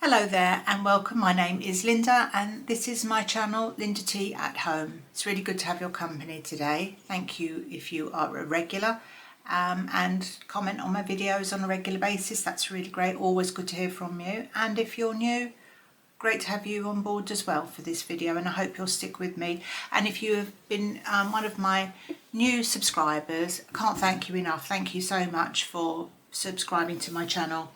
Hello there and welcome. My name is Linda and this is my channel, Linda T at Home. It's really good to have your company today. Thank you if you are a regular and comment on my videos on a regular basis. That's really great. Always good to hear from you. And if you're new, great to have you on board as well for this video, and I hope you'll stick with me. And if you have been one of my new subscribers, I can't thank you enough. Thank you so much for subscribing to my channel.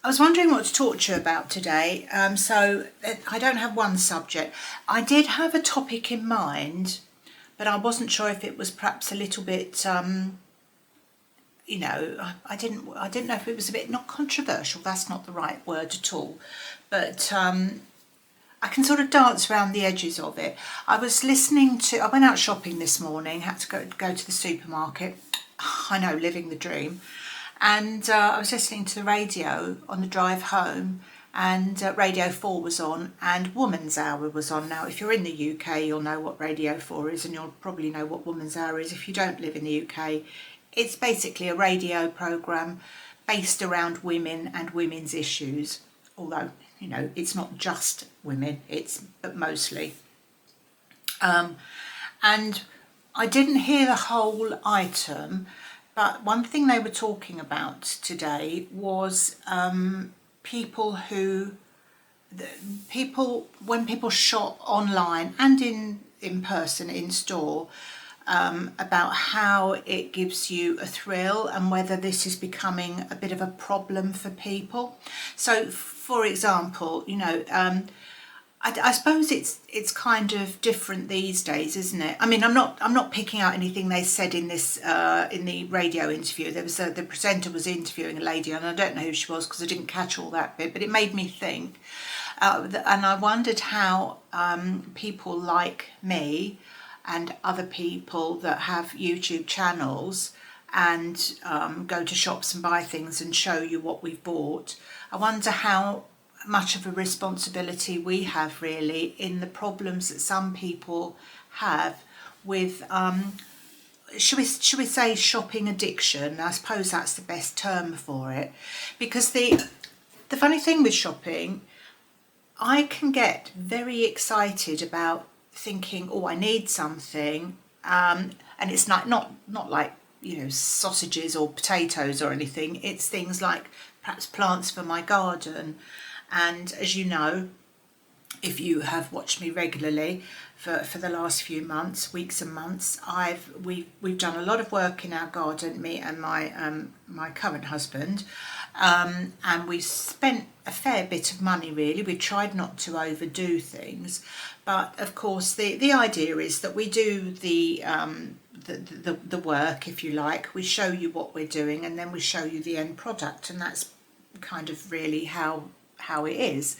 I was wondering what to talk to you about today, so I don't have one subject. I did have a topic in mind, but I wasn't sure if it was perhaps a little bit, you know, I didn't know if it was a bit, not controversial, that's not the right word at all, but I can sort of dance around the edges of it. I went out shopping this morning, had to go to the supermarket. I know, living the dream. And I was listening to the radio on the drive home, and Radio 4 was on and Woman's Hour was on. Now, if you're in the UK, you'll know what Radio 4 is, and you'll probably know what Woman's Hour is. If you don't live in the UK, it's basically a radio programme based around women and women's issues. Although, you know, it's not just women, but mostly. And I didn't hear the whole item, but one thing they were talking about today was when people shop online and in person in store, about how it gives you a thrill and whether this is becoming a bit of a problem for people. So, for example, you know, I suppose it's kind of different these days, isn't it? I mean, I'm not picking out anything they said in this in the radio interview. There was the presenter was interviewing a lady, and I don't know who she was because I didn't catch all that bit, but it made me think, and I wondered how people like me and other people that have YouTube channels and go to shops and buy things and show you what we've bought. I wonder how much of a responsibility we have really in the problems that some people have with should we say shopping addiction. I suppose that's the best term for it, because the funny thing with shopping, I can get very excited about thinking, oh, I need something, and it's not like, you know, sausages or potatoes or anything. It's things like perhaps plants for my garden. And as you know, if you have watched me regularly for the last few weeks and months, we've done a lot of work in our garden, me and my current husband, and we spent a fair bit of money really. We tried not to overdo things, but of course the idea is that we do the work, if you like. We show you what we're doing and then we show you the end product, and that's kind of really how it is.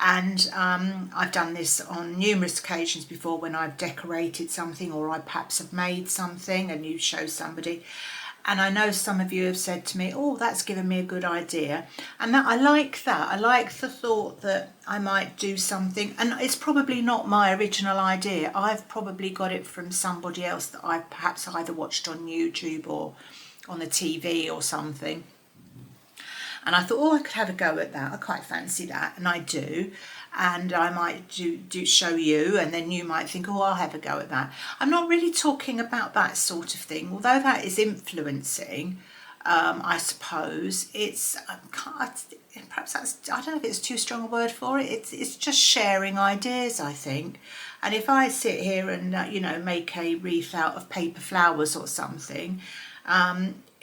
And I've done this on numerous occasions before, when I've decorated something or I perhaps have made something and you show somebody, and I know some of you have said to me, oh, that's given me a good idea. And that I like the thought that I might do something, and it's probably not my original idea. I've probably got it from somebody else that I've perhaps either watched on YouTube or on the TV or something. And I thought, oh, I could have a go at that. I quite fancy that, and I do. And I might do show you, and then you might think, oh, I'll have a go at that. I'm not really talking about that sort of thing, although that is influencing. I suppose it's perhaps that's, I don't know if it's too strong a word for it. It's just sharing ideas, I think. And if I sit here and you know, make a wreath out of paper flowers or something,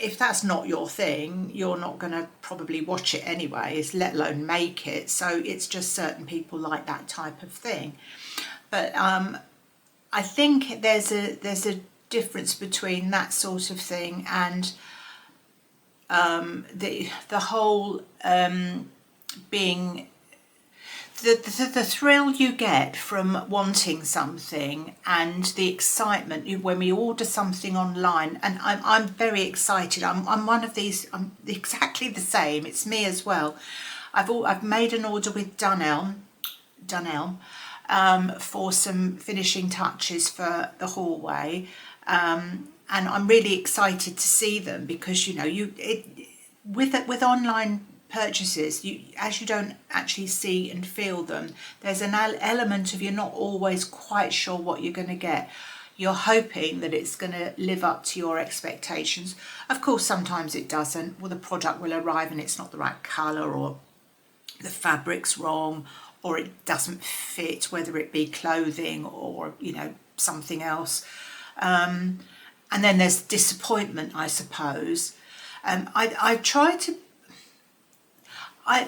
if that's not your thing, you're not going to probably watch it anyway, let alone make it. So it's just certain people like that type of thing. But I think there's a difference between that sort of thing and the whole being the thrill you get from wanting something, and the excitement when we order something online. And I'm very excited. I'm one of these. I'm exactly the same. It's me as well. I've made an order with Dunelm for some finishing touches for the hallway, and I'm really excited to see them, because you know with online purchases, as you don't actually see and feel them, there's an element of you're not always quite sure what you're going to get. You're hoping that it's going to live up to your expectations. Of course, sometimes it doesn't. Well, the product will arrive and it's not the right colour, or the fabric's wrong, or it doesn't fit, whether it be clothing or, you know, something else. And then there's disappointment, I suppose. I try to...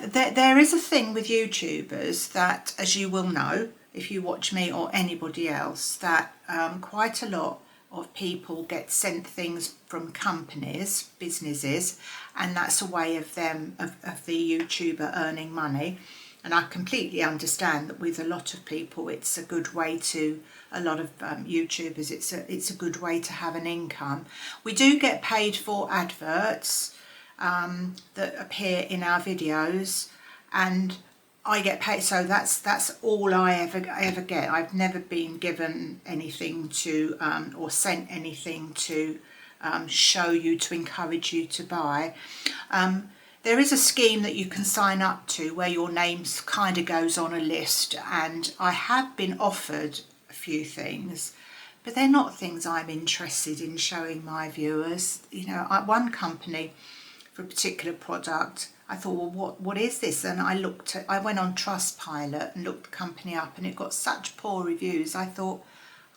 there is a thing with YouTubers that, as you will know, if you watch me or anybody else, that quite a lot of people get sent things from companies, businesses, and that's a way of them, of the YouTuber earning money. And I completely understand that with a lot of people, it's a good way to, a lot of YouTubers, it's a good way to have an income. We do get paid for adverts that appear in our videos, and I get paid, so that's all I ever get. I've never been given anything to or sent anything to show you, to encourage you to buy. There is a scheme that you can sign up to where your name kind of goes on a list, and I have been offered a few things, but they're not things I'm interested in showing my viewers. You know, one company for a particular product, I thought, well, what is this? And I went on Trustpilot and looked the company up, and it got such poor reviews. I thought,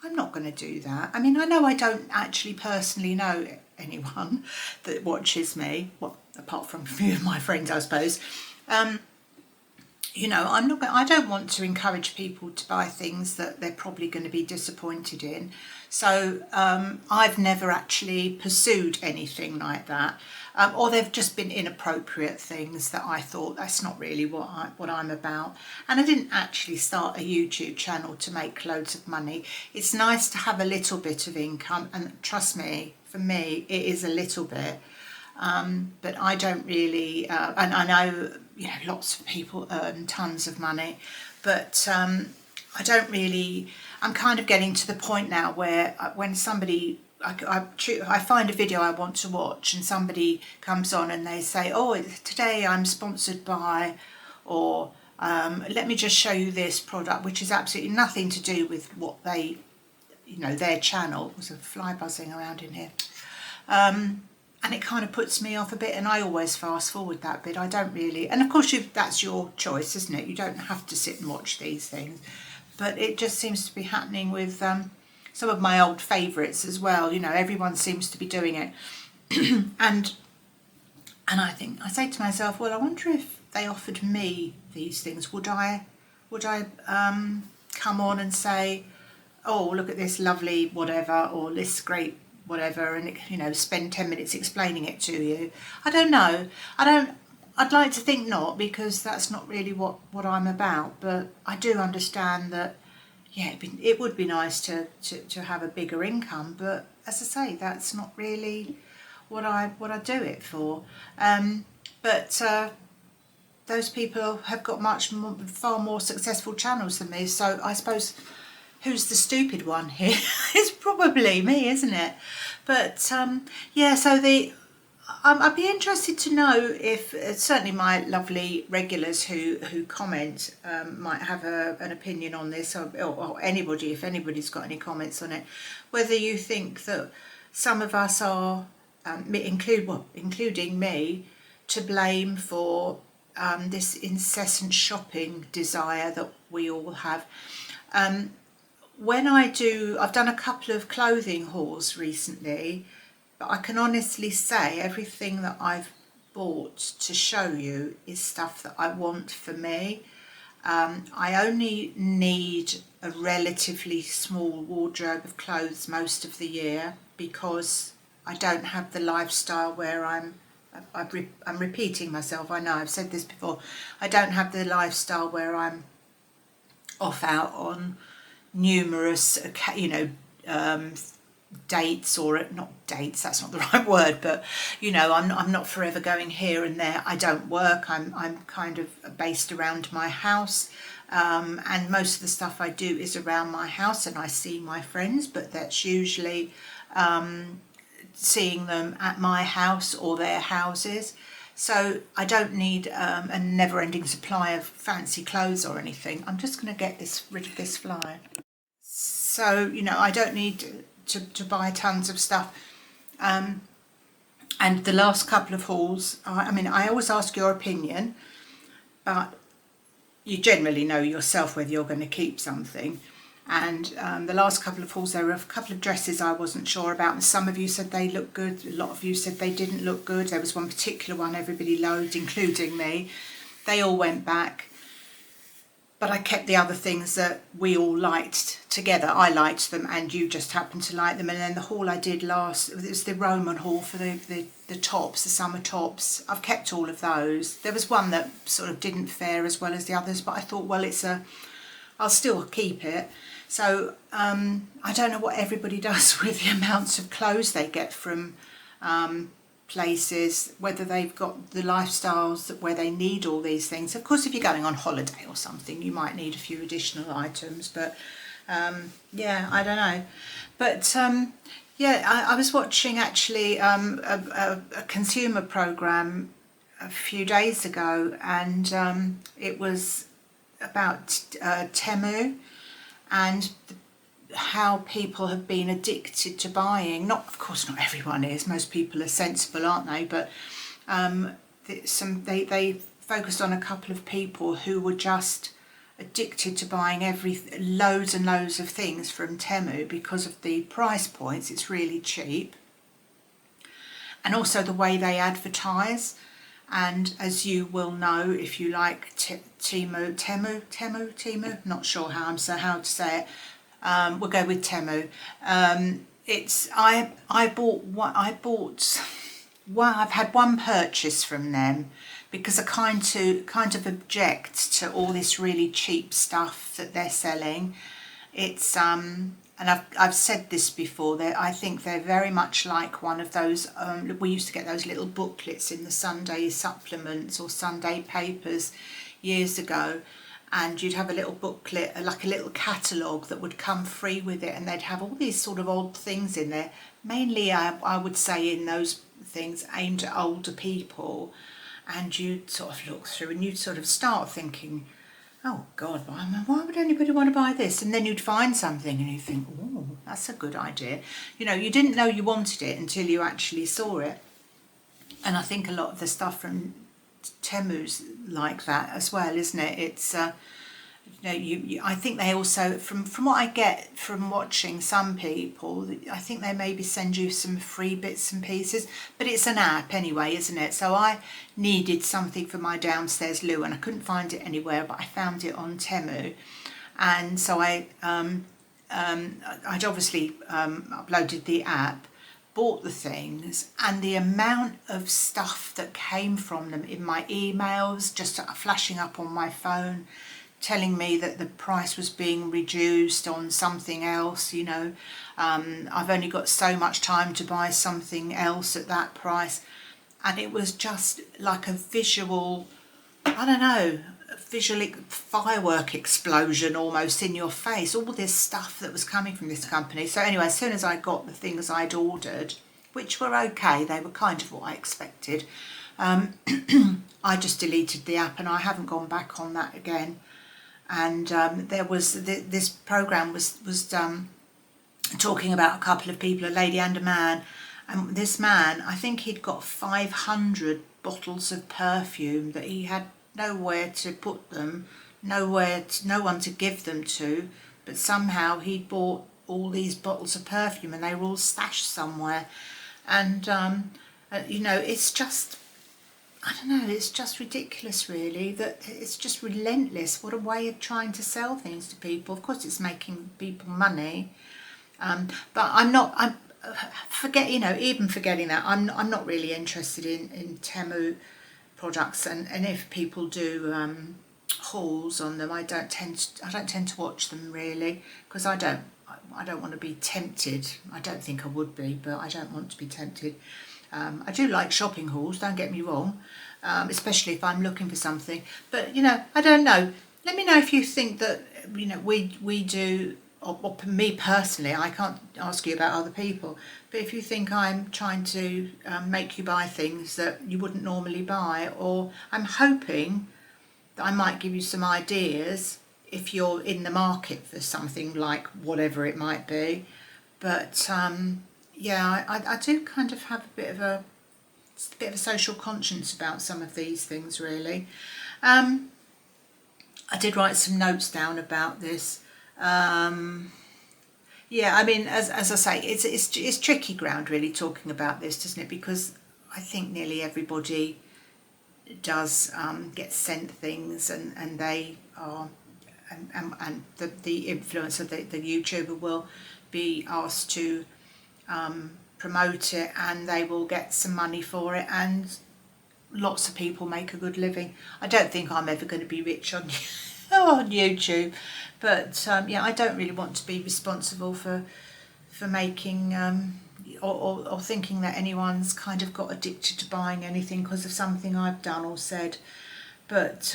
I'm not going to do that. I mean, I know I don't actually personally know anyone that watches me, well, apart from a few of my friends, I suppose. You know, I don't want to encourage people to buy things that they're probably going to be disappointed in. So I've never actually pursued anything like that. Or they've just been inappropriate things that I thought, that's not really what I'm about. And I didn't actually start a YouTube channel to make loads of money. It's nice to have a little bit of income, and trust me, for me, it is a little bit. But I don't really, and I know, you know, lots of people earn tons of money, but I don't really, I'm kind of getting to the point now where when somebody, I find a video I want to watch and somebody comes on and they say, oh, today I'm sponsored by, or let me just show you this product, which is absolutely nothing to do with what they, you know, their channel. There's a fly buzzing around in here. And it kind of puts me off a bit, and I always fast forward that bit. I don't really, and of course that's your choice, isn't it? You don't have to sit and watch these things, but it just seems to be happening with some of my old favourites as well. You know, everyone seems to be doing it. and I say to myself, well, I wonder if they offered me these things, would I come on and say, oh, look at this lovely whatever, or this great whatever, and, you know, spend 10 minutes explaining it to you. I don't know. I'd like to think not, because that's not really what I'm about, but I do understand that, yeah, it would be nice to have a bigger income, but as I say, that's not really what I do it for. But those people have got far more successful channels than me, so I suppose who's the stupid one here? It's probably me, isn't it? But yeah, so I'd be interested to know if certainly my lovely regulars who comment might have an opinion on this, or anybody, if anybody's got any comments on it, whether you think that some of us are, including me, to blame for this incessant shopping desire that we all have. When I've done a couple of clothing hauls recently, but I can honestly say everything that I've bought to show you is stuff that I want for me. I only need a relatively small wardrobe of clothes most of the year, because I don't have the lifestyle where I'm repeating myself, I know I've said this before, I don't have the lifestyle where I'm off out on numerous, you know, dates, or not dates, that's not the right word, but, you know, I'm not forever going here and there. I don't work. I'm kind of based around my house, and most of the stuff I do is around my house, and I see my friends, but that's usually seeing them at my house or their houses. So I don't need a never-ending supply of fancy clothes or anything. I'm just going to get rid of this fly. So, you know, I don't need to buy tons of stuff. And the last couple of hauls, I mean, I always ask your opinion, but you generally know yourself whether you're going to keep something. And the last couple of hauls, there were a couple of dresses I wasn't sure about, and some of you said they looked good, a lot of you said they didn't look good. There was one particular one everybody loathed, including me. They all went back, but I kept the other things that we all liked together. I liked them and you just happened to like them. And then the haul I did last, it was the Roman haul for the tops, the summer tops. I've kept all of those. There was one that sort of didn't fare as well as the others, but I thought, well, I'll still keep it. So I don't know what everybody does with the amounts of clothes they get from places, whether they've got the lifestyles where they need all these things. Of course, if you're going on holiday or something, you might need a few additional items, but yeah, I don't know. But yeah, I was watching actually a consumer program a few days ago, and it was about Temu and how people have been addicted to buying. Not, of course, not everyone is. Most people are sensible, aren't they? But they focused on a couple of people who were just addicted to buying loads and loads of things from Temu because of the price points. It's really cheap, and also the way they advertise. And as you will know, if you like Temu, not sure how to say it. We'll go with Temu. I've had one purchase from them because I kind of object to all this really cheap stuff that they're selling. It's and I've said this before, I think they're very much like one of those, we used to get those little booklets in the Sunday supplements or Sunday papers years ago, and you'd have a little booklet, like a little catalogue that would come free with it, and they'd have all these sort of odd things in there, mainly I would say in those things aimed at older people, and you'd sort of look through and you'd sort of start thinking, oh God, why would anybody want to buy this? And then you'd find something and you'd think, oh, that's a good idea. You know, you didn't know you wanted it until you actually saw it. And I think a lot of the stuff from Temu's like that as well, isn't it? It's, you know, I think they also, from what I get from watching some people, I think they maybe send you some free bits and pieces, but it's an app anyway, isn't it? So I needed something for my downstairs loo and I couldn't find it anywhere, but I found it on Temu, and so I'd obviously uploaded the app, bought the things, and the amount of stuff that came from them in my emails, just flashing up on my phone, telling me that the price was being reduced on something else, you know, I've only got so much time to buy something else at that price. And it was just like a visual, I don't know, visual firework explosion almost in your face, all this stuff that was coming from this company. So anyway, as soon as I got the things I'd ordered, which were okay, they were kind of what I expected, I just deleted the app and I haven't gone back on that again. And there was this program was talking about a couple of people, a lady and a man, and this man, I think he'd got 500 bottles of perfume that he had nowhere to put them, no one to give them to, but somehow he bought all these bottles of perfume and they were all stashed somewhere. And you know, it's just, I don't know, it's just ridiculous really, that it's just relentless. What a way of trying to sell things to people. Of course it's making people money, but I'm forgetting that, I'm not really interested in Temu products, and if people do hauls on them, I don't tend to watch them really, because I don't want to be tempted. I don't think I would be, but I don't want to be tempted. I do like shopping hauls, don't get me wrong, especially if I'm looking for something. But, you know, I don't know. Let me know if you think that, you know, we do or me personally, I can't ask you about other people, but if you think I'm trying to make you buy things that you wouldn't normally buy, or I'm hoping that I might give you some ideas if you're in the market for something like whatever it might be. But yeah, I do kind of have a bit of a social conscience about some of these things, really. I did write some notes down about this. Yeah, I mean, as I say, it's tricky ground, really, talking about this, doesn't it? Because I think nearly everybody does get sent things, and they are, and the influencer, the YouTuber, will be asked to promote it, and they will get some money for it, and lots of people make a good living. I don't think I'm ever going to be rich on on YouTube, but yeah, I don't really want to be responsible for making or thinking that anyone's kind of got addicted to buying anything because of something I've done or said. But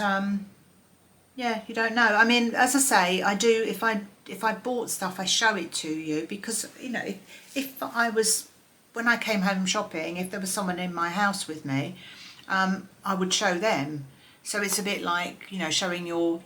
yeah, you don't know. I mean, as I say, I do. If I bought stuff, I show it to you, because you know, if I was, when I came home shopping, if there was someone in my house with me, I would show them. So it's a bit like, you know, showing your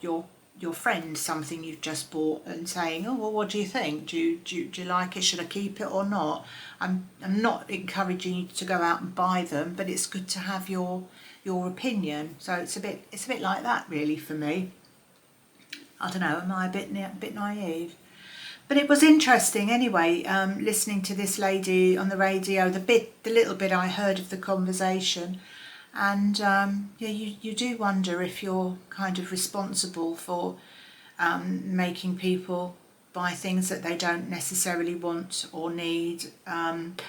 friend something you've just bought and saying, oh, well, what do you think? Do you like it? Should I keep it or not? I'm not encouraging you to go out and buy them, but it's good to have your opinion. So it's a bit like that, really, for me. I don't know, am I a bit naive? But it was interesting anyway, listening to this lady on the radio, the little bit I heard of the conversation. And yeah, you do wonder if you're kind of responsible for making people buy things that they don't necessarily want or need. But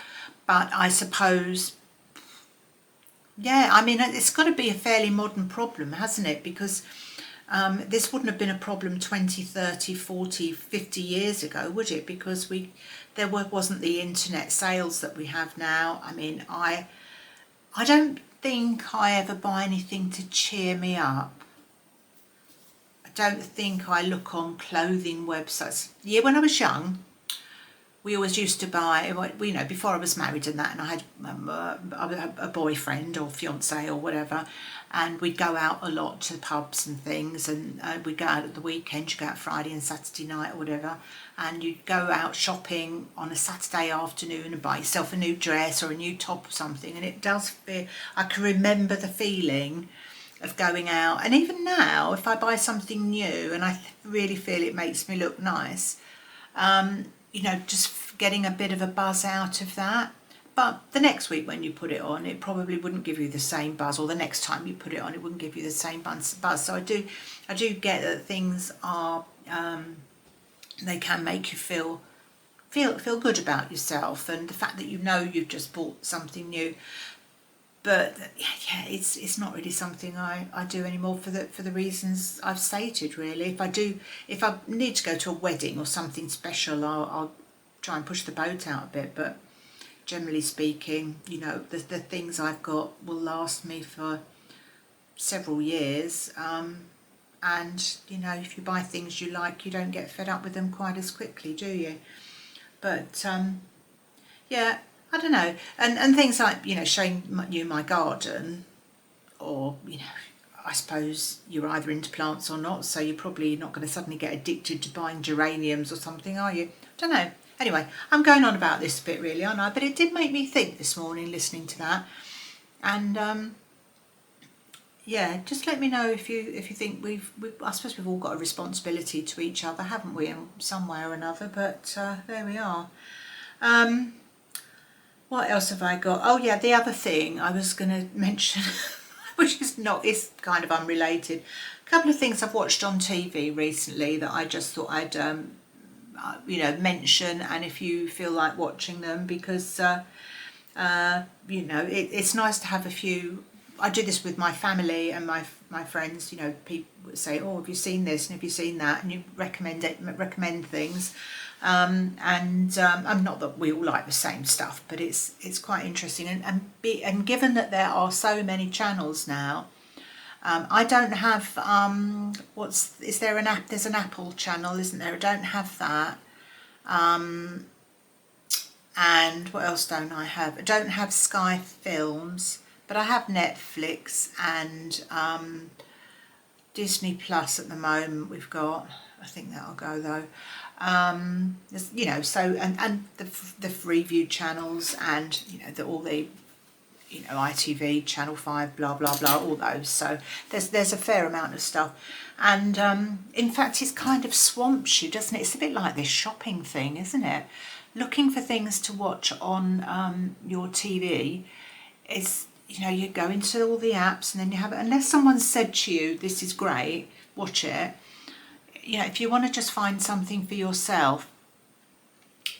I suppose, yeah, I mean, it's got to be a fairly modern problem, hasn't it? Because this wouldn't have been a problem 20, 30, 40, 50 years ago, would it? Because there wasn't the internet sales that we have now. I mean, I don't think I ever buy anything to cheer me up. I don't think I look on clothing websites. Yeah, when I was young, we always used to buy, you know, before I was married and that, and I had a boyfriend or fiance or whatever, and we'd go out a lot to pubs and things, and we'd go out at the weekend, you'd go out Friday and Saturday night or whatever, and you'd go out shopping on a Saturday afternoon and buy yourself a new dress or a new top or something, and it does feel, I can remember the feeling of going out. And even now, if I buy something new and I really feel it makes me look nice, you know, just getting a bit of a buzz out of that. But the next week when you put it on, it probably wouldn't give you the same buzz, or the next time you put it on, it wouldn't give you the same buzz. So I do get that things are, they can make you feel good about yourself, and the fact that you know you've just bought something new. But yeah, it's not really something I do anymore for the reasons I've stated, really. If I need to go to a wedding or something special, I'll try and push the boat out a bit. But generally speaking, you know, the things I've got will last me for several years. And, you know, if you buy things you like, you don't get fed up with them quite as quickly, do you? But, yeah, I don't know. And things like, you know, showing you my garden, or, you know, I suppose you're either into plants or not, so you're probably not going to suddenly get addicted to buying geraniums or something, are you? I don't know. Anyway, I'm going on about this a bit, really, aren't I? But it did make me think this morning, listening to that. And, yeah, just let me know if you think I suppose we've all got a responsibility to each other, haven't we, in some way or another? But there we are. What else have I got? Oh yeah, the other thing I was going to mention, which is kind of unrelated. A couple of things I've watched on TV recently that I just thought I'd you know, mention, and if you feel like watching them, because you know, it's nice to have a few. I do this with my family and my friends. You know, people say, "Oh, have you seen this? And have you seen that?" And you recommend things. And I'm not that we all like the same stuff, but it's quite interesting. And given that there are so many channels now, I don't have, is there an app, there's an Apple channel, isn't there? I don't have that. And what else don't I have? I don't have Sky Films, but I have Netflix and Disney Plus at the moment we've got. I think that'll go though. You know, so, and the Freeview channels and, you know, all the, you know, ITV, Channel 5, blah, blah, blah, all those. So there's a fair amount of stuff. And in fact, it kind of swamps you, doesn't it? It's a bit like this shopping thing, isn't it? Looking for things to watch on your TV is, you know, you go into all the apps and then you have it, unless someone said to you, this is great, watch it. You know, if you want to just find something for yourself,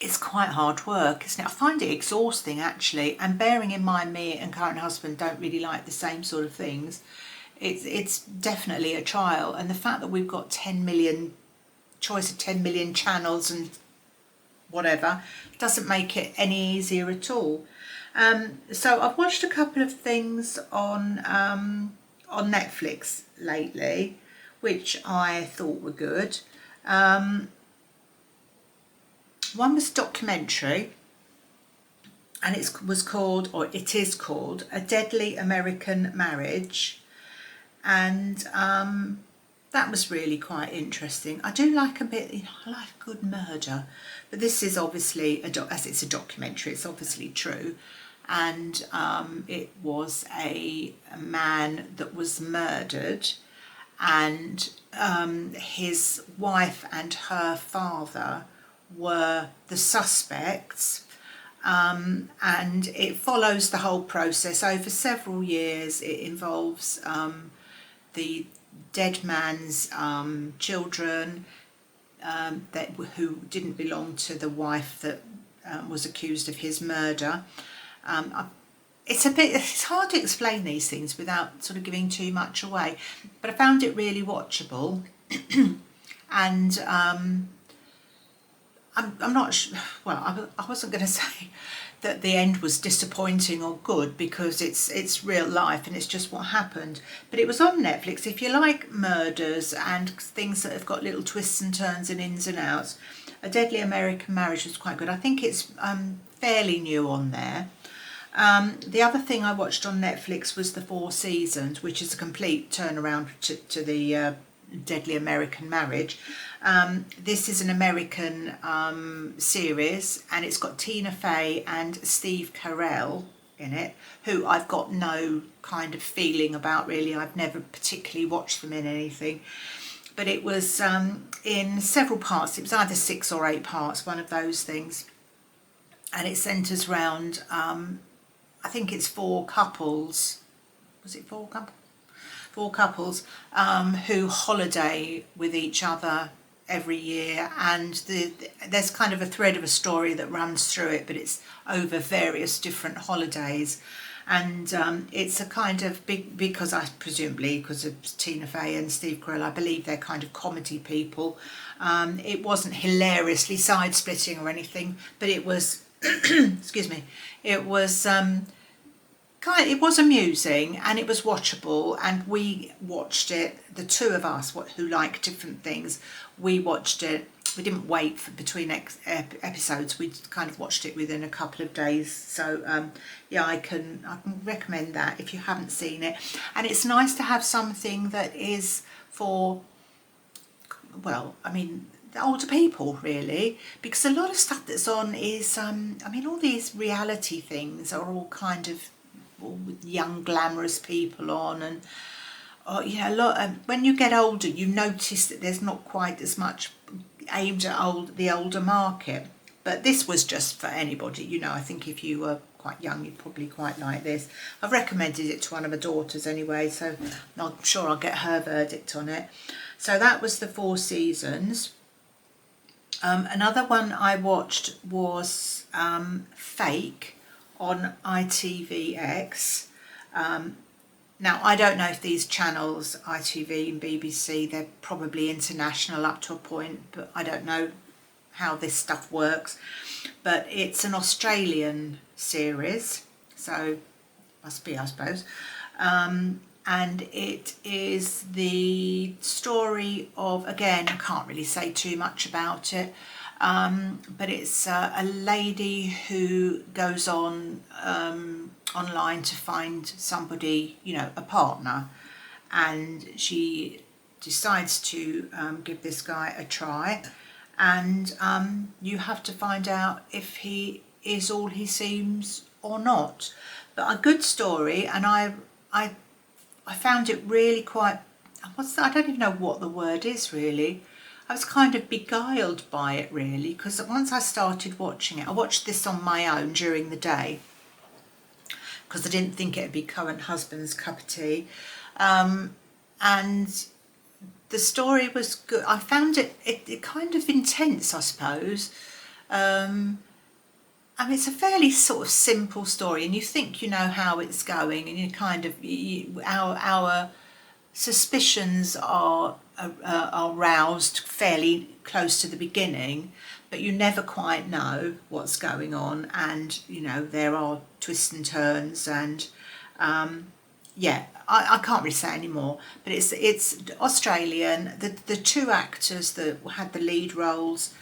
it's quite hard work, isn't it? I find it exhausting actually, and bearing in mind me and current husband don't really like the same sort of things, it's definitely a trial. And the fact that we've got 10 million channels and whatever doesn't make it any easier at all. So I've watched a couple of things on Netflix lately, which I thought were good. One was a documentary, and it is called A Deadly American Marriage, and that was really quite interesting. I do like a bit, you know, I like a good murder, but this is obviously, as it's a documentary, it's obviously true. And it was a man that was murdered, and his wife and her father were the suspects, and it follows the whole process over several years. It involves the dead man's children who didn't belong to the wife that was accused of his murder. It's hard to explain these things without sort of giving too much away, but I found it really watchable. And I'm not sure, well, I wasn't going to say that the end was disappointing or good, because it's real life and it's just what happened. But it was on Netflix. If you like murders and things that have got little twists and turns and ins and outs, A Deadly American Marriage was quite good. I think it's fairly new on there. The other thing I watched on Netflix was The Four Seasons, which is a complete turnaround to the Deadly American Marriage. This is an American series, and it's got Tina Fey and Steve Carell in it, who I've got no kind of feeling about really. I've never particularly watched them in anything, but it was in several parts. It was either 6 or 8 parts, one of those things, and it centres around I think it's 4 couples. Was it 4 couples? 4 couples who holiday with each other every year, and there's kind of a thread of a story that runs through it, but it's over various different holidays. And it's a kind of big, because of Tina Fey and Steve Carell, I believe they're kind of comedy people. It wasn't hilariously side-splitting or anything, but it was excuse me, it was it was amusing and it was watchable, and we watched it, the two of us who like different things, we watched it. We didn't wait between episodes. We kind of watched it within a couple of days. So yeah, I can recommend that if you haven't seen it. And it's nice to have something that is for, well, I mean, the older people really, because a lot of stuff that's on is I mean, all these reality things are all kind of with young glamorous people on, and you know, a lot when you get older you notice that there's not quite as much aimed at the older market. But this was just for anybody, you know. I think if you were quite young you'd probably quite like this. I've recommended it to one of my daughters anyway, so I'm sure I'll get her verdict on it. So that was The Four Seasons. Another one I watched was Fake on ITVX. Now, I don't know if these channels, ITV and BBC, they're probably international up to a point, but I don't know how this stuff works. But it's an Australian series, so must be, I suppose. and it is the story of, again, I can't really say too much about it, but it's a lady who goes on online to find somebody, a partner, and she decides to give this guy a try, and you have to find out if he is all he seems or not. But a good story, and I found it really quite, I don't even know what the word is really. I was kind of beguiled by it really, because once I started watching it, I watched this on my own during the day because I didn't think it'd be current husband's cup of tea, and the story was good. I found it kind of intense, I suppose. I mean, it's a fairly sort of simple story, and you think you know how it's going, and you kind of our suspicions are roused fairly close to the beginning, but you never quite know what's going on, and there are twists and turns, and yeah, I can't really say any more. But it's Australian. The two actors that had the lead roles.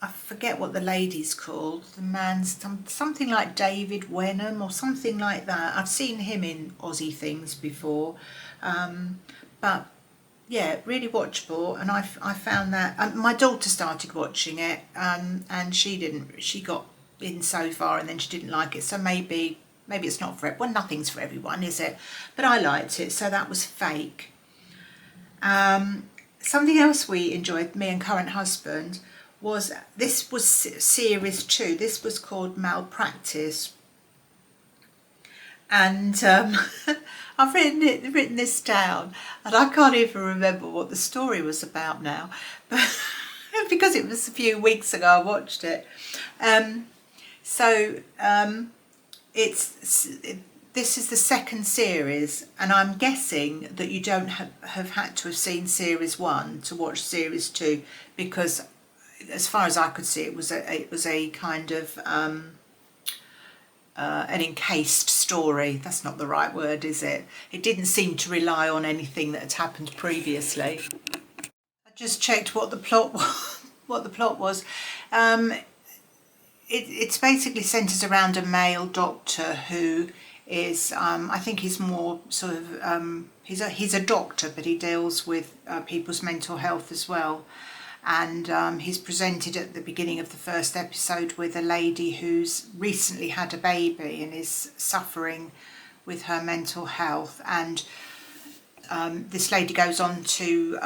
I forget what the lady's called. The man's something like David Wenham or something like that. I've seen him in Aussie things before, but yeah, really watchable. And I found that my daughter started watching it, and she didn't. She got in so far, and then she didn't like it. So maybe it's not for everyone. Nothing's for everyone, is it? But I liked it, so that was Fake. Something else we enjoyed, me and current husband, was series 2. This was called Malpractice, and I've written this down, and I can't even remember what the story was about now, but because it was a few weeks ago I watched it. This is the second series, and I'm guessing that you don't have had to have seen series 1 to watch series 2, because as far as I could see, it was a kind of an encased story. That's not the right word, is it? It didn't seem to rely on anything that had happened previously. I just checked what the plot was. It's basically centres around a male doctor who is, I think he's more sort of, he's a doctor, but he deals with people's mental health as well. And he's presented at the beginning of the first episode with a lady who's recently had a baby and is suffering with her mental health. And this lady goes on to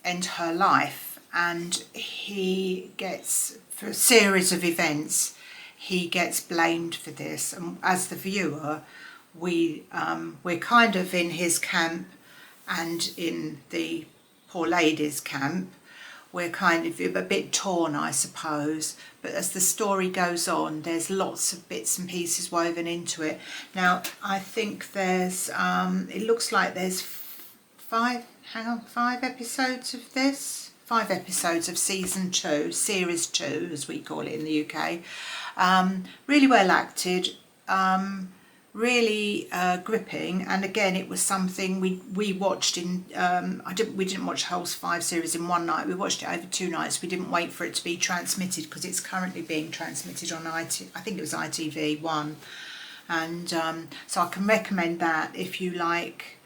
end her life, and he gets, for a series of events, he gets blamed for this. And as the viewer, we're kind of in his camp and in the poor lady's camp. We're kind of a bit torn, I suppose, but as the story goes on, there's lots of bits and pieces woven into it. Now, I think there's, it looks like there's 5 episodes of this? 5 episodes of season 2, series 2, as we call it in the UK. Really well acted, really gripping, and again, it was something we watched in. We didn't watch the whole 5 series in one night. We watched it over 2 nights. We didn't wait for it to be transmitted, because it's currently being transmitted on I think it was ITV1, and so I can recommend that if you like.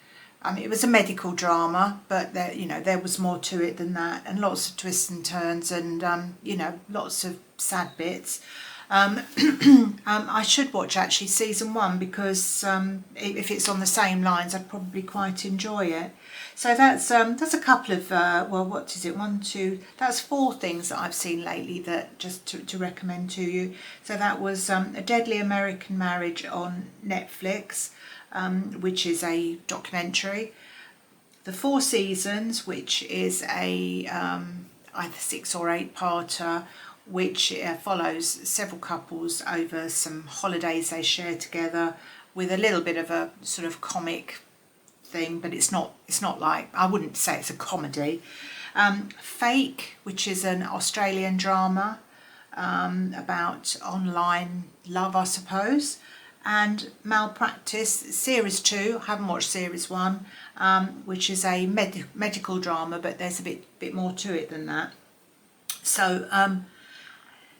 I mean, it was a medical drama, but there was more to it than that, and lots of twists and turns, and lots of sad bits. I should watch actually season 1, because if it's on the same lines, I'd probably quite enjoy it. So that's a couple of what is it? 1, 2. That's 4 things that I've seen lately that just to recommend to you. So that was A Deadly American Marriage on Netflix, which is a documentary. The 4 Seasons, which is a either 6 or 8-parter, which follows several couples over some holidays they share together, with a little bit of a sort of comic thing, but it's not like, I wouldn't say it's a comedy. Fake, which is an Australian drama about online love, I suppose. and Malpractice Series 2. I haven't watched Series 1, which is a medical drama, but there's a bit more to it than that. So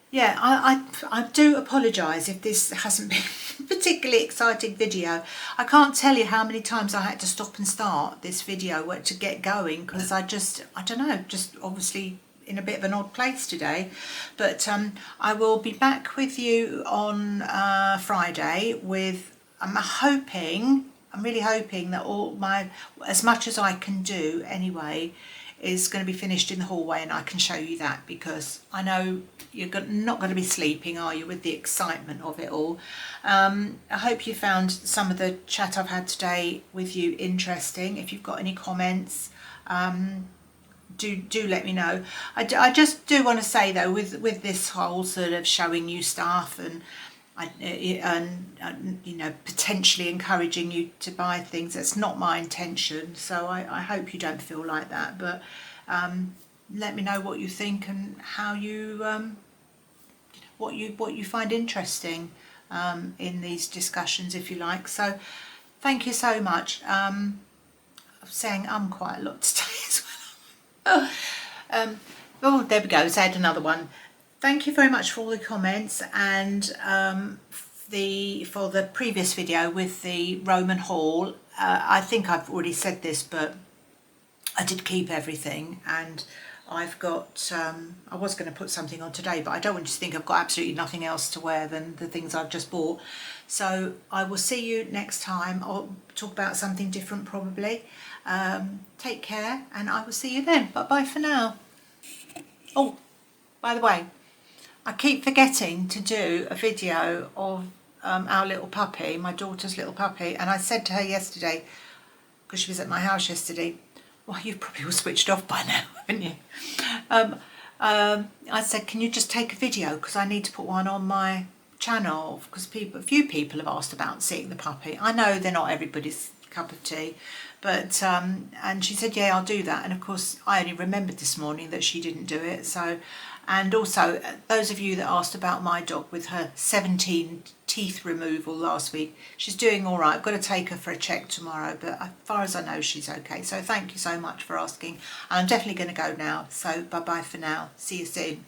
yeah, I do apologise if this hasn't been a particularly exciting video. I can't tell you how many times I had to stop and start this video to get going, because I don't know, just obviously in a bit of an odd place today. But I will be back with you on Friday with, I'm really hoping that as much as I can do anyway, is going to be finished in the hallway, and I can show you that, because I know you're not going to be sleeping, are you, with the excitement of it all. I hope you found some of the chat I've had today with you interesting. If you've got any comments, do let me know. I just do want to say though, with this whole sort of showing you stuff and you know, potentially encouraging you to buy things, that's not my intention. So I hope you don't feel like that, but let me know what you think and how you what you find interesting in these discussions, if you like. So thank you so much. I'm saying quite a lot today as well. Oh, there we go, so I had another one. Thank you very much for all the comments, and for the previous video with the Roman haul. I think I've already said this, but I did keep everything, and I've got, I was going to put something on today, but I don't want you to think I've got absolutely nothing else to wear than the things I've just bought. So I will see you next time. I'll talk about something different probably. Take care, and I will see you then. Bye for now. Oh, by the way, I keep forgetting to do a video of our little puppy, my daughter's little puppy, and I said to her yesterday, because she was at my house yesterday, well, you've probably all switched off by now, haven't you? I said, can you just take a video, because I need to put one on my channel, because a few people have asked about seeing the puppy. I know they're not everybody's cup of tea, but and she said, yeah, I'll do that. And of course I only remembered this morning that she didn't do it. So, and also those of you that asked about my dog with her 17 teeth removal last week, she's doing all right. I've got to take her for a check tomorrow, but as far as I know, she's okay. So thank you so much for asking, and I'm definitely going to go now. So bye for now, see you soon.